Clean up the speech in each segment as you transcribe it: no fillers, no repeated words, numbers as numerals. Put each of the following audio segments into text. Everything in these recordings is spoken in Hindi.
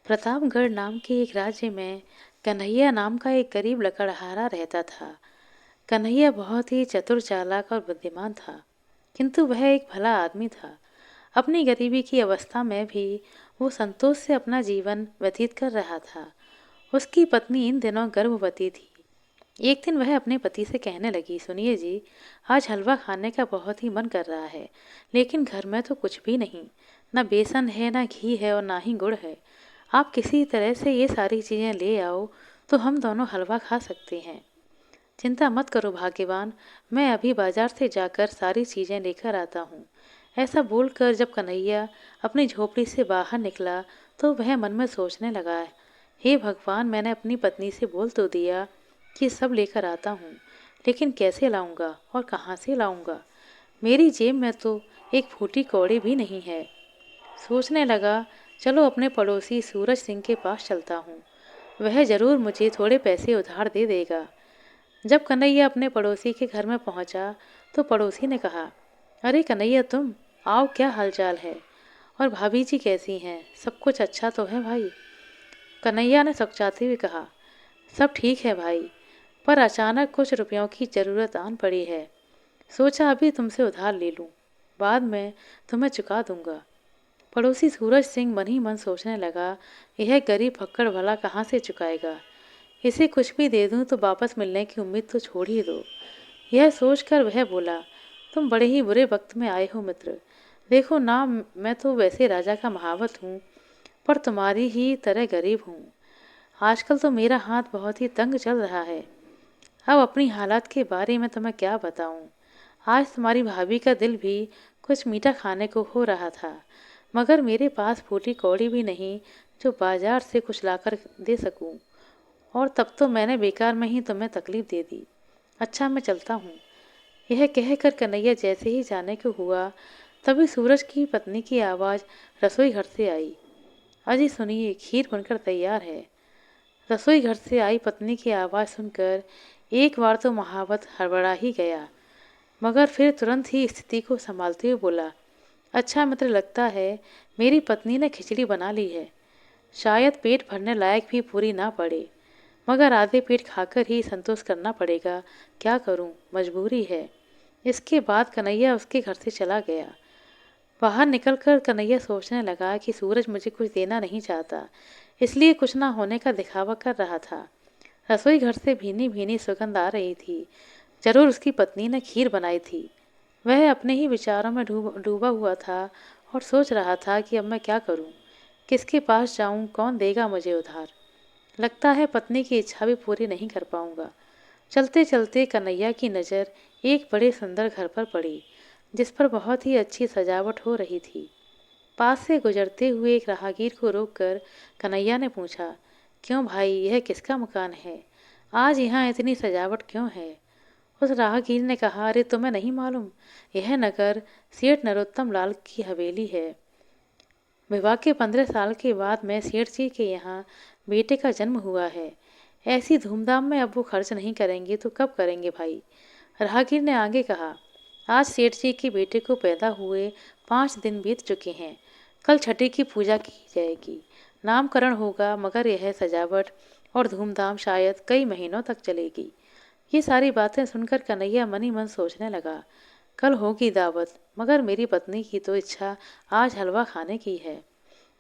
प्रतापगढ़ नाम के एक राज्य में कन्हैया नाम का एक गरीब लकड़हारा रहता था। कन्हैया बहुत ही चतुर, चालाक और बुद्धिमान था, किंतु वह एक भला आदमी था। अपनी गरीबी की अवस्था में भी वो संतोष से अपना जीवन व्यतीत कर रहा था। उसकी पत्नी इन दिनों गर्भवती थी। एक दिन वह अपने पति से कहने लगी, सुनिए जी, आज हलवा खाने का बहुत ही मन कर रहा है, लेकिन घर में तो कुछ भी नहीं, ना बेसन है, ना घी है और ना ही गुड़ है। आप किसी तरह से ये सारी चीज़ें ले आओ तो हम दोनों हलवा खा सकते हैं। चिंता मत करो भाग्यवान, मैं अभी बाजार से जाकर सारी चीज़ें लेकर आता हूँ। ऐसा बोलकर जब कन्हैया अपनी झोपड़ी से बाहर निकला तो वह मन में सोचने लगा, हे भगवान, मैंने अपनी पत्नी से बोल तो दिया कि सब लेकर आता हूँ, लेकिन कैसे लाऊंगा और कहाँ से लाऊंगा? मेरी जेब में तो एक फूटी कौड़ी भी नहीं है। सोचने लगा, चलो अपने पड़ोसी सूरज सिंह के पास चलता हूँ, वह जरूर मुझे थोड़े पैसे उधार दे देगा। जब कन्हैया अपने पड़ोसी के घर में पहुंचा तो पड़ोसी ने कहा, अरे कन्हैया, तुम आओ, क्या हालचाल है? और भाभी जी कैसी हैं? सब कुछ अच्छा तो है भाई? कन्हैया ने सकचाते हुए कहा, सब ठीक है भाई, पर अचानक कुछ रुपयों की ज़रूरत आन पड़ी है। सोचा अभी तुमसे उधार ले लूं, बाद में तुम्हें चुका दूंगा। पड़ोसी सूरज सिंह मन ही मन सोचने लगा, यह गरीब फक्कड़ भला कहाँ से चुकाएगा? इसे कुछ भी दे दूं तो वापस मिलने की उम्मीद तो छोड़ ही दो। यह सोचकर वह बोला, तुम बड़े ही बुरे वक्त में आए हो मित्र। देखो ना, मैं तो वैसे राजा का महावत हूँ, पर तुम्हारी ही तरह गरीब हूँ। आजकल तो मेरा हाथ बहुत ही तंग चल रहा है। अब अपनी हालात के बारे में तुम्हें क्या बताऊं। आज तुम्हारी भाभी का दिल भी कुछ मीठा खाने को हो रहा था, मगर मेरे पास फूटी कौड़ी भी नहीं जो बाजार से कुछ लाकर दे सकूं, और तब तो मैंने बेकार में ही तुम्हें तकलीफ दे दी। अच्छा, मैं चलता हूँ। यह कहकर कन्हैया जैसे ही जाने को हुआ, तभी सूरज की पत्नी की आवाज़ रसोई घर से आई, अजी सुनिए, खीर बनकर तैयार है। रसोई घर से आई पत्नी की आवाज़ सुनकर एक बार तो महावत हड़बड़ा ही गया, मगर फिर तुरंत ही स्थिति को संभालते हुए बोला, अच्छा मित्र, लगता है मेरी पत्नी ने खिचड़ी बना ली है। शायद पेट भरने लायक भी पूरी ना पड़े, मगर आधे पेट खाकर ही संतोष करना पड़ेगा। क्या करूं, मजबूरी है। इसके बाद कन्हैया उसके घर से चला गया। बाहर निकलकर कन्हैया सोचने लगा कि सूरज मुझे कुछ देना नहीं चाहता, इसलिए कुछ ना होने का दिखावा कर रहा था। रसोई घर से भीनी भीनी सुगंध आ रही थी। जरूर उसकी पत्नी ने खीर बनाई थी। वह अपने ही विचारों में डूबा हुआ था और सोच रहा था कि अब मैं क्या करूं, किसके पास जाऊं, कौन देगा मुझे उधार। लगता है पत्नी की इच्छा भी पूरी नहीं कर पाऊंगा। चलते चलते कन्हैया की नज़र एक बड़े सुंदर घर पर पड़ी, जिस पर बहुत ही अच्छी सजावट हो रही थी। पास से गुजरते हुए एक राहगीर को रोककर कन्हैया ने पूछा, क्यों भाई, यह किसका मकान है? आज यहाँ इतनी सजावट क्यों है? उस राहगीर ने कहा, अरे तुम्हें नहीं मालूम, यह नगर सेठ नरोत्तम लाल की हवेली है। विवाह के 15 साल के बाद में सेठ जी के यहाँ बेटे का जन्म हुआ है। ऐसी धूमधाम में अब वो खर्च नहीं करेंगे तो कब करेंगे भाई? राहगीर ने आगे कहा, आज सेठ जी के बेटे को पैदा हुए 5 दिन बीत चुके हैं। कल छठी की पूजा की जाएगी, नामकरण होगा, मगर यह सजावट और धूमधाम शायद कई महीनों तक चलेगी। ये सारी बातें सुनकर कन्हैया मन ही मन सोचने लगा, कल होगी दावत, मगर मेरी पत्नी की तो इच्छा आज हलवा खाने की है।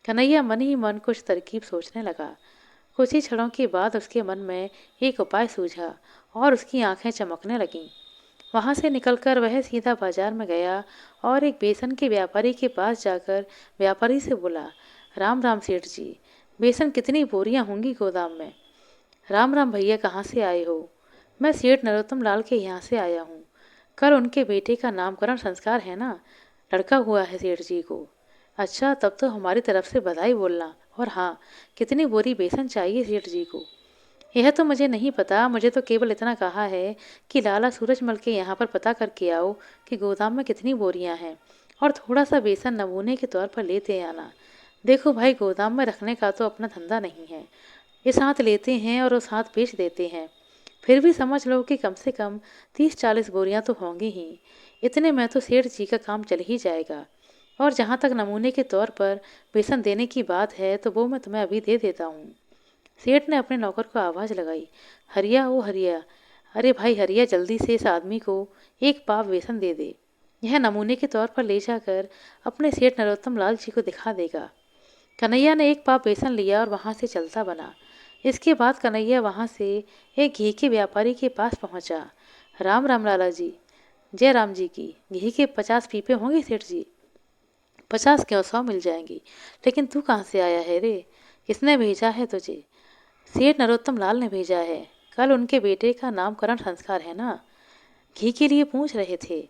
कन्हैया मन ही मन कुछ तरकीब सोचने लगा। कुछ ही क्षणों के बाद उसके मन में एक उपाय सूझा और उसकी आंखें चमकने लगीं। वहां से निकलकर वह सीधा बाजार में गया और एक बेसन के व्यापारी के पास जाकर व्यापारी से बोला, राम राम सेठ जी, बेसन कितनी बोरियां होंगी गोदाम में? राम राम भैया, कहाँ से आए हो? मैं सेठ नरोत्तम लाल के यहाँ से आया हूँ। कल उनके बेटे का नामकरण संस्कार है ना, लड़का हुआ है सेठ जी को। अच्छा, तब तो हमारी तरफ से बधाई बोलना। और हाँ, कितनी बोरी बेसन चाहिए सेठ जी को? यह तो मुझे नहीं पता, मुझे तो केवल इतना कहा है कि लाला सूरजमल के यहाँ पर पता करके आओ कि गोदाम में कितनी बोरियां हैं, और थोड़ा सा बेसन नमूने के तौर पर लेते आना। देखो भाई, गोदाम में रखने का तो अपना धंधा नहीं है, इस हाथ लेते हैं और उस हाथ बेच देते हैं। फिर भी समझ लो कि कम से कम 30-40 बोरियां तो होंगी ही। इतने में तो सेठ जी का काम चल ही जाएगा। और जहाँ तक नमूने के तौर पर बेसन देने की बात है तो वो मैं तुम्हें अभी दे देता हूँ। सेठ ने अपने नौकर को आवाज़ लगाई, हरिया ओ हरिया, अरे भाई हरिया, जल्दी से इस आदमी को एक पाव बेसन दे दे। यह नमूने के तौर पर ले जाकर अपने सेठ नरोत्तम लाल जी को दिखा देगा। कन्हैया ने एक पाव बेसन लिया और वहाँ से चलता बना। इसके बाद कन्हैया वहाँ से एक घी के व्यापारी के पास पहुँचा। राम राम लाला जी, जय राम जी की। घी के 50 पीपे होंगे सेठ जी? 50 क्यों, 100 मिल जाएंगी। लेकिन तू कहाँ से आया है रे? किसने भेजा है तुझे? सेठ नरोत्तम लाल ने भेजा है। कल उनके बेटे का नामकरण संस्कार है ना, घी के लिए पूछ रहे थे।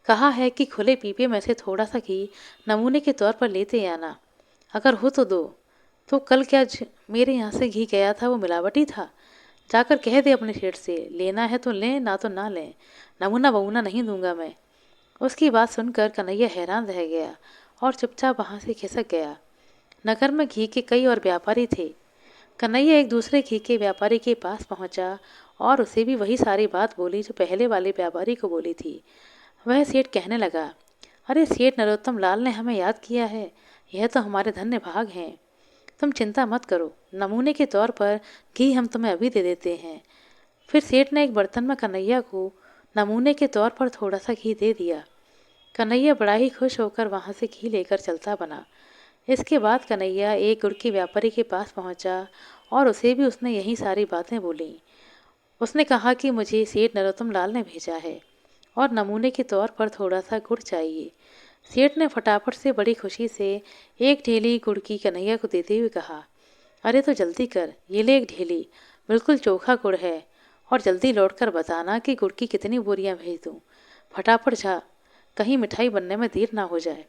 कहा है कि खुले पीपे में से थोड़ा सा घी नमूने के तौर पर लेते आना, अगर हो तो दो। तो कल क्या मेरे यहाँ से घी गया था वो मिलावटी था? जाकर कह दे अपने सेठ से, लेना है तो लें, ना तो ना लें, नमूना बमूना नहीं दूंगा मैं। उसकी बात सुनकर कन्हैया हैरान रह गया और चुपचाप वहाँ से खिसक गया। नगर में घी के कई और व्यापारी थे। कन्हैया एक दूसरे घी के व्यापारी के पास पहुंचा और उसे भी वही सारी बात बोली जो पहले वाले व्यापारी को बोली थी। वह सेठ कहने लगा, अरे सेठ नरोत्तम लाल ने हमें याद किया है, यह तो हमारे धन्य भाग हैं। तुम चिंता मत करो, नमूने के तौर पर घी हम तुम्हें अभी दे देते हैं। फिर सेठ ने एक बर्तन में कन्हैया को नमूने के तौर पर थोड़ा सा घी दे दिया। कन्हैया बड़ा ही खुश होकर वहाँ से घी लेकर चलता बना। इसके बाद कन्हैया एक गुड़ के व्यापारी के पास पहुँचा और उसे भी उसने यही सारी बातें बोली। उसने कहा कि मुझे सेठ नरोत्तम लाल ने भेजा है और नमूने के तौर पर थोड़ा सा गुड़ चाहिए। सेठ ने फटाफट से बड़ी खुशी से एक ढेली गुड़ की कन्हैया को देते हुए कहा, अरे तो जल्दी कर, ये ले एक ढेली, बिल्कुल चोखा गुड़ है, और जल्दी लौटकर बताना कि गुड़ की कितनी बोरियां भेज दूँ। फटाफट जा, कहीं मिठाई बनने में देर ना हो जाए।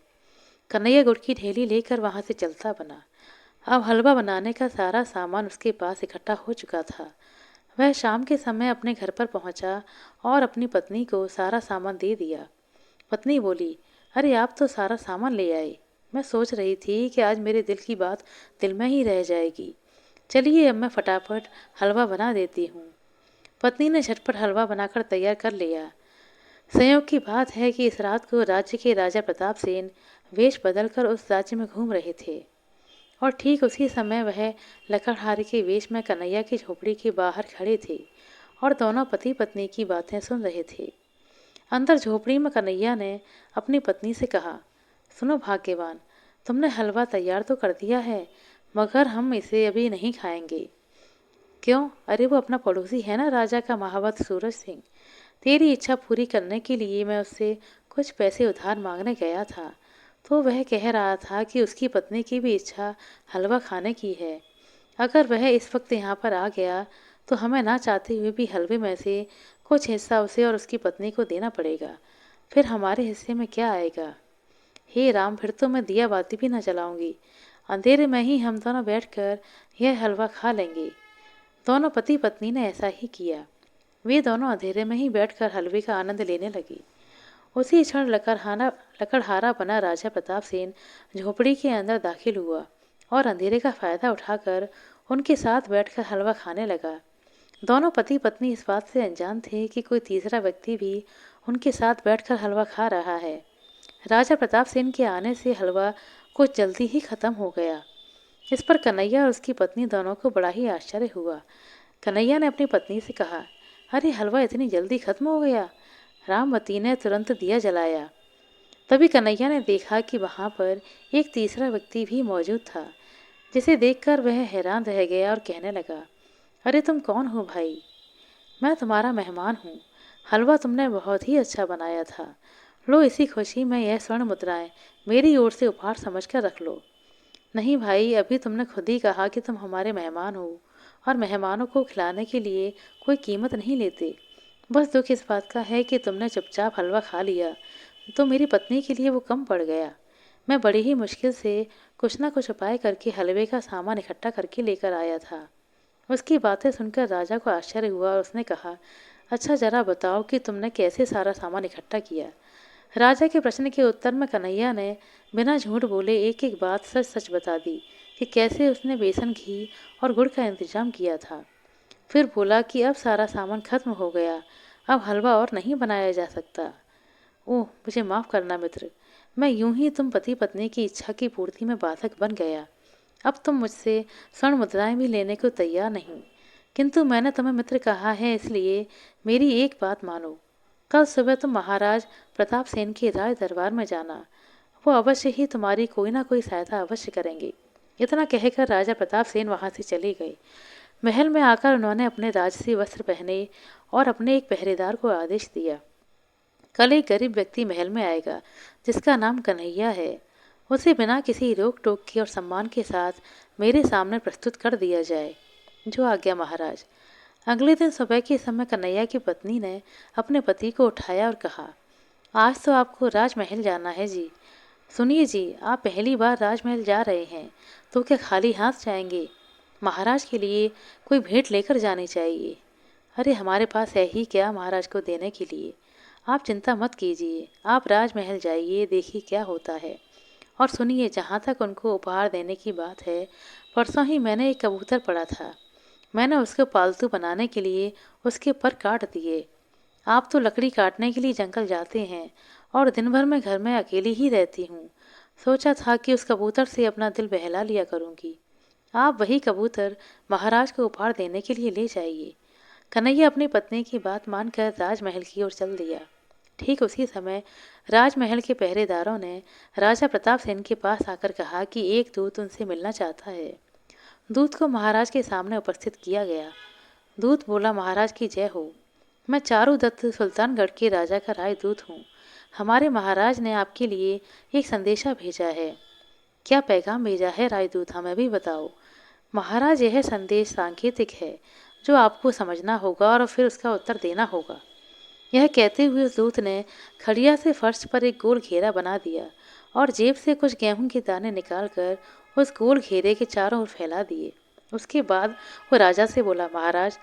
कन्हैया गुड़ की ढेली लेकर वहाँ से चलता बना। अब हलवा बनाने का सारा सामान उसके पास इकट्ठा हो चुका था। वह शाम के समय अपने घर पर पहुंचा और अपनी पत्नी को सारा सामान दे दिया। पत्नी बोली, अरे आप तो सारा सामान ले आए। मैं सोच रही थी कि आज मेरे दिल की बात दिल में ही रह जाएगी। चलिए अब मैं फटाफट हलवा बना देती हूँ। पत्नी ने झटपट हलवा बनाकर तैयार कर लिया। संयोग की बात है कि इस रात को राज्य के राजा प्रताप सेन वेश बदलकर उस राज्य में घूम रहे थे और ठीक उसी समय वह लकड़हारे के वेश में कन्हैया की झोपड़ी के बाहर खड़े थे और दोनों पति पत्नी की बातें सुन रहे थे। अंदर झोपड़ी में कन्हैया ने अपनी पत्नी से कहा, सुनो भाग्यवान, तुमने हलवा तैयार तो कर दिया है, मगर हम इसे अभी नहीं खाएंगे। क्यों? अरे वो अपना पड़ोसी है ना, राजा का महावत सूरज सिंह। तेरी इच्छा पूरी करने के लिए मैं उससे कुछ पैसे उधार मांगने गया था, तो वह कह रहा था कि उसकी पत्नी की भी इच्छा हलवा खाने की है। अगर वह इस वक्त यहाँ पर आ गया तो हमें ना चाहते हुए भी हलवे में से कुछ हिस्सा उसे और उसकी पत्नी को देना पड़ेगा। फिर हमारे हिस्से में क्या आएगा? हे राम, फिर तो मैं दिया बाती भी ना जलाऊंगी। अंधेरे में ही हम दोनों बैठकर यह हलवा खा लेंगे। दोनों पति पत्नी ने ऐसा ही किया। वे दोनों अंधेरे में ही बैठकर हलवे का आनंद लेने लगे। उसी क्षण लकड़हारा बना राजा प्रताप सेन झोपड़ी के अंदर दाखिल हुआ और अंधेरे का फायदा उठाकर उनके साथ बैठकर हलवा खाने लगा। दोनों पति पत्नी इस बात से अनजान थे कि कोई तीसरा व्यक्ति भी उनके साथ बैठकर हलवा खा रहा है। राजा प्रताप सेन के आने से हलवा कुछ जल्दी ही खत्म हो गया। इस पर कन्हैया और उसकी पत्नी दोनों को बड़ा ही आश्चर्य हुआ। कन्हैया ने अपनी पत्नी से कहा, अरे हलवा इतनी जल्दी खत्म हो गया। रामवती ने तुरंत दिया जलाया। तभी कन्हैया ने देखा कि वहाँ पर एक तीसरा व्यक्ति भी मौजूद था, जिसे देखकर वह हैरान रह गया और कहने लगा, अरे तुम कौन हो भाई? मैं तुम्हारा मेहमान हूँ। हलवा तुमने बहुत ही अच्छा बनाया था। लो, इसी खुशी में यह स्वर्ण मुद्राएं मेरी ओर से उपहार समझकर रख लो। नहीं भाई, अभी तुमने खुद ही कहा कि तुम हमारे मेहमान हो और मेहमानों को खिलाने के लिए कोई कीमत नहीं लेते। बस दुख इस बात का है कि तुमने चुपचाप हलवा खा लिया तो मेरी पत्नी के लिए वो कम पड़ गया। मैं बड़ी ही मुश्किल से कुछ ना कुछ उपाय करके हलवे का सामान इकट्ठा करके लेकर आया था। उसकी बातें सुनकर राजा को आश्चर्य हुआ और उसने कहा, अच्छा जरा बताओ कि तुमने कैसे सारा सामान इकट्ठा किया। राजा के प्रश्न के उत्तर में कन्हैया ने बिना झूठ बोले एक एक बात सच सच बता दी कि कैसे उसने बेसन, घी और गुड़ का इंतजाम किया था। फिर बोला कि अब सारा सामान खत्म हो गया, अब हलवा और नहीं बनाया जा सकता। ओह, मुझे माफ़ करना मित्र, मैं यूं ही तुम पति पत्नी की इच्छा की पूर्ति में बाधक बन गया। अब तुम मुझसे स्वर्ण मुद्राएं भी लेने को तैयार नहीं। किंतु मैंने तुम्हें मित्र कहा है, इसलिए मेरी एक बात मानो। कल सुबह तुम महाराज प्रताप सेन के राज दरबार में जाना। वो अवश्य ही तुम्हारी कोई ना कोई सहायता अवश्य करेंगे। इतना कहकर राजा प्रताप सेन वहां से चले गए। महल में आकर उन्होंने अपने राजसी वस्त्र पहने और अपने एक पहरेदार को आदेश दिया, कल एक गरीब व्यक्ति महल में आएगा जिसका नाम कन्हैया है। उसे बिना किसी रोक टोक के और सम्मान के साथ मेरे सामने प्रस्तुत कर दिया जाए। जो आज्ञा महाराज। अगले दिन सुबह के समय कन्हैया की पत्नी ने अपने पति को उठाया और कहा, आज तो आपको राजमहल जाना है जी। सुनिए जी, आप पहली बार राजमहल जा रहे हैं तो क्या खाली हाथ जाएंगे? महाराज के लिए कोई भेंट लेकर जानी चाहिए। अरे हमारे पास है ही क्या महाराज को देने के लिए। आप चिंता मत कीजिए, आप राजमहल जाइए, देखिए क्या होता है। और सुनिए, जहाँ तक उनको उपहार देने की बात है, परसों ही मैंने एक कबूतर पड़ा था। मैंने उसको पालतू बनाने के लिए उसके पर काट दिए। आप तो लकड़ी काटने के लिए जंगल जाते हैं और दिन भर मैं घर में अकेली ही रहती हूँ। सोचा था कि उस कबूतर से अपना दिल बहला लिया करूँगी। आप वही कबूतर महाराज को उपहार देने के लिए ले जाइए। कन्हैया अपनी पत्नी की बात मानकर राजमहल की ओर चल दिया। ठीक उसी समय राजमहल के पहरेदारों ने राजा प्रताप सेन के पास आकर कहा कि एक दूत उनसे मिलना चाहता है। दूत को महाराज के सामने उपस्थित किया गया। दूत बोला, महाराज की जय हो। मैं चारू दत्त सुल्तानगढ़ के राजा का राजदूत हूँ। हमारे महाराज ने आपके लिए एक संदेशा भेजा है। क्या पैगाम भेजा है राजदूत, हमें भी बताओ। महाराज, यह संदेश सांकेतिक है जो आपको समझना होगा और फिर उसका उत्तर देना होगा। यह कहते हुए उस दूत ने खड़िया से फर्श पर एक गोल घेरा बना दिया और जेब से कुछ गेहूं के दाने निकालकर उस गोल घेरे के चारों ओर फैला दिए। उसके बाद वो राजा से बोला, महाराज,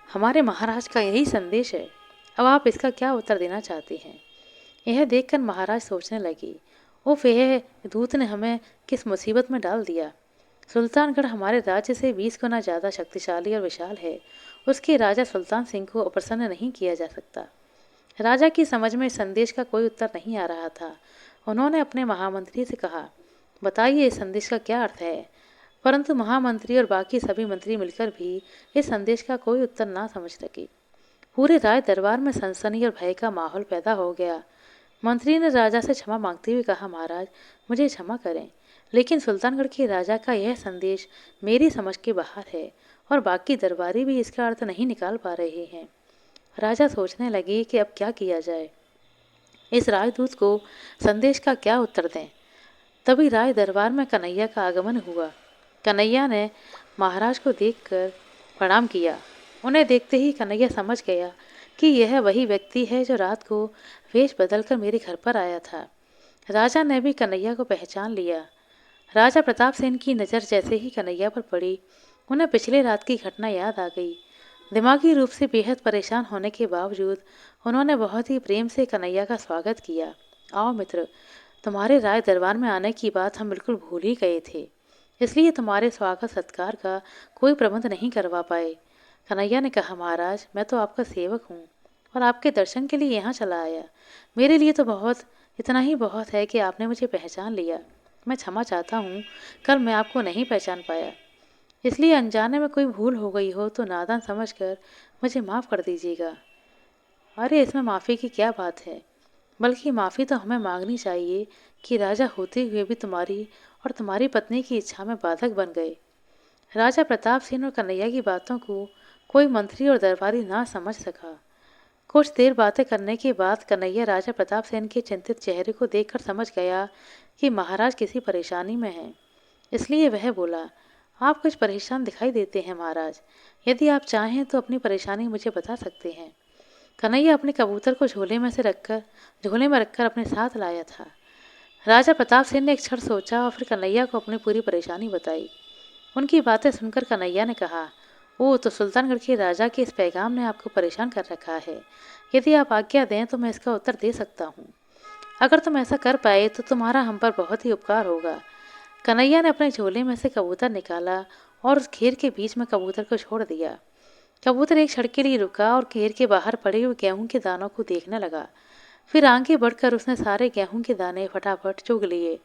हमारे महाराज का यही संदेश है। अब आप इसका क्या उत्तर देना चाहते हैं? यह देखकर महाराज सोचने लगे, उफ, यह दूत ने हमें किस मुसीबत में डाल दिया। सुल्तानगढ़ हमारे राज्य से 20 गुना ज़्यादा शक्तिशाली और विशाल है। उसके राजा सुल्तान सिंह को अप्रसन्न नहीं किया जा सकता। राजा की समझ में इस संदेश का कोई उत्तर नहीं आ रहा था। उन्होंने अपने महामंत्री से कहा, बताइए इस संदेश का क्या अर्थ है। परंतु महामंत्री और बाकी सभी मंत्री मिलकर भी इस संदेश का कोई उत्तर ना समझ सके। पूरे राज दरबार में सनसनी और भय का माहौल पैदा हो गया। मंत्री ने राजा से क्षमा मांगते हुए कहा, महाराज, मुझे क्षमा करें, लेकिन सुल्तानगढ़ के राजा का यह संदेश मेरी समझ के बाहर है और बाकी दरबारी भी इसका अर्थ नहीं निकाल पा रहे हैं। राजा सोचने लगे कि अब क्या किया जाए, इस राजदूत को संदेश का क्या उत्तर दें। तभी राज दरबार में कन्हैया का आगमन हुआ। कन्हैया ने महाराज को देखकर प्रणाम किया। उन्हें देखते ही कन्हैया समझ गया कि यह वही व्यक्ति है जो रात को वेश बदलकर मेरे घर पर आया था। राजा ने भी कन्हैया को पहचान लिया। राजा प्रताप सेन की नज़र जैसे ही कन्हैया पर पड़ी, उन्हें पिछले रात की घटना याद आ गई। दिमागी रूप से बेहद परेशान होने के बावजूद उन्होंने बहुत ही प्रेम से कन्हैया का स्वागत किया। आओ मित्र, तुम्हारे राय दरबार में आने की बात हम बिल्कुल भूल ही गए थे, इसलिए तुम्हारे स्वागत सत्कार का कोई प्रबंध नहीं करवा पाए। कन्हैया ने कहा, महाराज, मैं तो आपका सेवक हूँ और आपके दर्शन के लिए यहाँ चला आया। मेरे लिए तो इतना ही बहुत है कि आपने मुझे पहचान लिया। मैं क्षमा चाहता हूँ, कल मैं आपको नहीं पहचान पाया, इसलिए अनजाने में कोई भूल हो गई हो तो नादान समझकर मुझे माफ़ कर दीजिएगा। अरे इसमें माफ़ी की क्या बात है, बल्कि माफ़ी तो हमें मांगनी चाहिए कि राजा होते हुए भी तुम्हारी और तुम्हारी पत्नी की इच्छा में बाधक बन गए। राजा प्रताप सिंह और कन्हैया की बातों को कोई मंत्री और दरबारी ना समझ सका। कुछ देर बातें करने के बाद कन्हैया राजा प्रताप सेन के चिंतित चेहरे को देखकर समझ गया कि महाराज किसी परेशानी में हैं। इसलिए वह बोला, आप कुछ परेशान दिखाई देते हैं महाराज। यदि आप चाहें तो अपनी परेशानी मुझे बता सकते हैं। कन्हैया अपने कबूतर को झोले में रखकर अपने साथ लाया था। राजा प्रताप सिंह ने एक क्षण सोचा और फिर कन्हैया को अपनी पूरी परेशानी बताई। उनकी बातें सुनकर कन्हैया ने कहा, ओह, तो सुल्तानगढ़ के राजा के इस पैगाम ने आपको परेशान कर रखा है। यदि आप आज्ञा दें तो मैं इसका उत्तर दे सकता हूँ। अगर तुम ऐसा कर पाए तो तुम्हारा हम पर बहुत ही उपकार होगा। कन्हैया ने अपने झोले में से कबूतर निकाला और उस घेर के बीच में कबूतर को छोड़ दिया। कबूतर एक क्षण के लिए रुका और घेर के बाहर पड़े हुए गेहूं के दानों को देखने लगा। फिर आगे बढ़कर उसने सारे गेहूं के दाने फटाफट चुग लिए।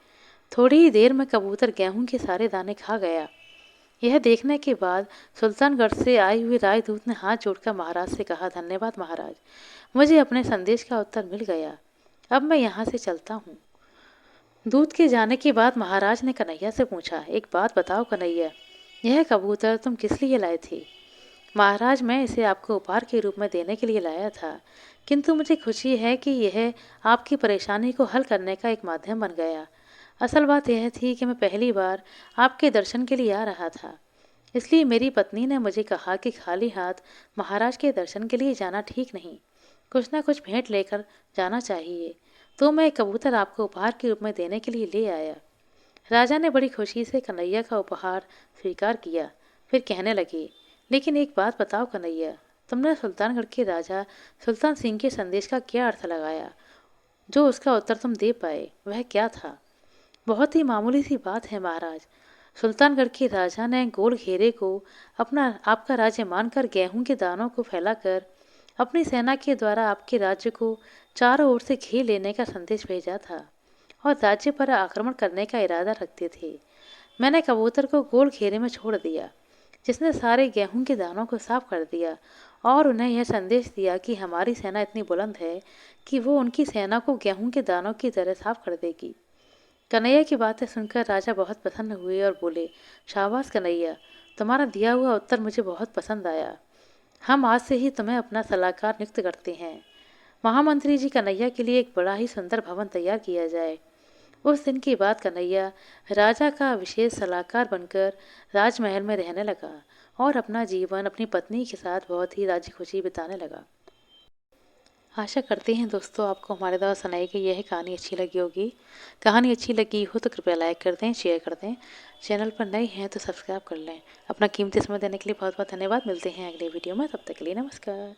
थोड़ी ही देर में कबूतर गेहूं के सारे दाने खा गया। यह देखने के बाद सुल्तानगढ़ से आई हुई राजदूत ने हाथ जोड़कर महाराज से कहा, धन्यवाद महाराज, मुझे अपने संदेश का उत्तर मिल गया। अब मैं यहाँ से चलता हूँ। दूत के जाने के बाद महाराज ने कन्हैया से पूछा, एक बात बताओ कन्हैया, यह कबूतर तुम किस लिए लाए थे? महाराज, मैं इसे आपको उपहार के रूप में देने के लिए लाया था, किंतु मुझे खुशी है कि यह आपकी परेशानी को हल करने का एक माध्यम बन गया। असल बात यह थी कि मैं पहली बार आपके दर्शन के लिए आ रहा था, इसलिए मेरी पत्नी ने मुझे कहा कि खाली हाथ महाराज के दर्शन के लिए जाना ठीक नहीं, कुछ ना कुछ भेंट लेकर जाना चाहिए। तो मैं एक कबूतर आपको उपहार के रूप में देने के लिए ले आया। राजा ने बड़ी खुशी से कन्हैया का उपहार स्वीकार किया। फिर कहने लगे, लेकिन एक बात बताओ कन्हैया, तुमने सुल्तानगढ़ के राजा सुल्तान सिंह के संदेश का क्या अर्थ लगाया? जो उसका उत्तर तुम दे पाए वह क्या था? बहुत ही मामूली सी बात है महाराज। सुल्तानगढ़ के राजा ने गोल घेरे को अपना आपका राज्य मानकर गेहूं के दानों को फैलाकर अपनी सेना के द्वारा आपके राज्य को चारों ओर से घेर लेने का संदेश भेजा था और राज्य पर आक्रमण करने का इरादा रखते थे। मैंने कबूतर को गोल घेरे में छोड़ दिया, जिसने सारे गेहूं के दानों को साफ कर दिया और उन्हें यह संदेश दिया कि हमारी सेना इतनी बुलंद है कि वो उनकी सेना को गेहूं के दानों की तरह साफ कर देगी। कन्हैया की बातें सुनकर राजा बहुत प्रसन्न हुए और बोले, शाबाश कन्हैया, तुम्हारा दिया हुआ उत्तर मुझे बहुत पसंद आया। हम आज से ही तुम्हें अपना सलाहकार नियुक्त करते हैं। महामंत्री जी, कन्हैया के लिए एक बड़ा ही सुंदर भवन तैयार किया जाए। उस दिन के बाद कन्हैया राजा का विशेष सलाहकार बनकर राजमहल में रहने लगा और अपना जीवन अपनी पत्नी के साथ बहुत ही राजी खुशी बिताने लगा। आशा करते हैं दोस्तों आपको हमारे द्वारा सुनाई गई यह कहानी अच्छी लगी होगी। कहानी अच्छी लगी हो तो कृपया लाइक कर दें, शेयर कर दें। चैनल पर नए हैं तो सब्सक्राइब कर लें। अपना कीमती समय देने के लिए बहुत बहुत धन्यवाद। मिलते हैं अगले वीडियो में, तब तक के लिए नमस्कार।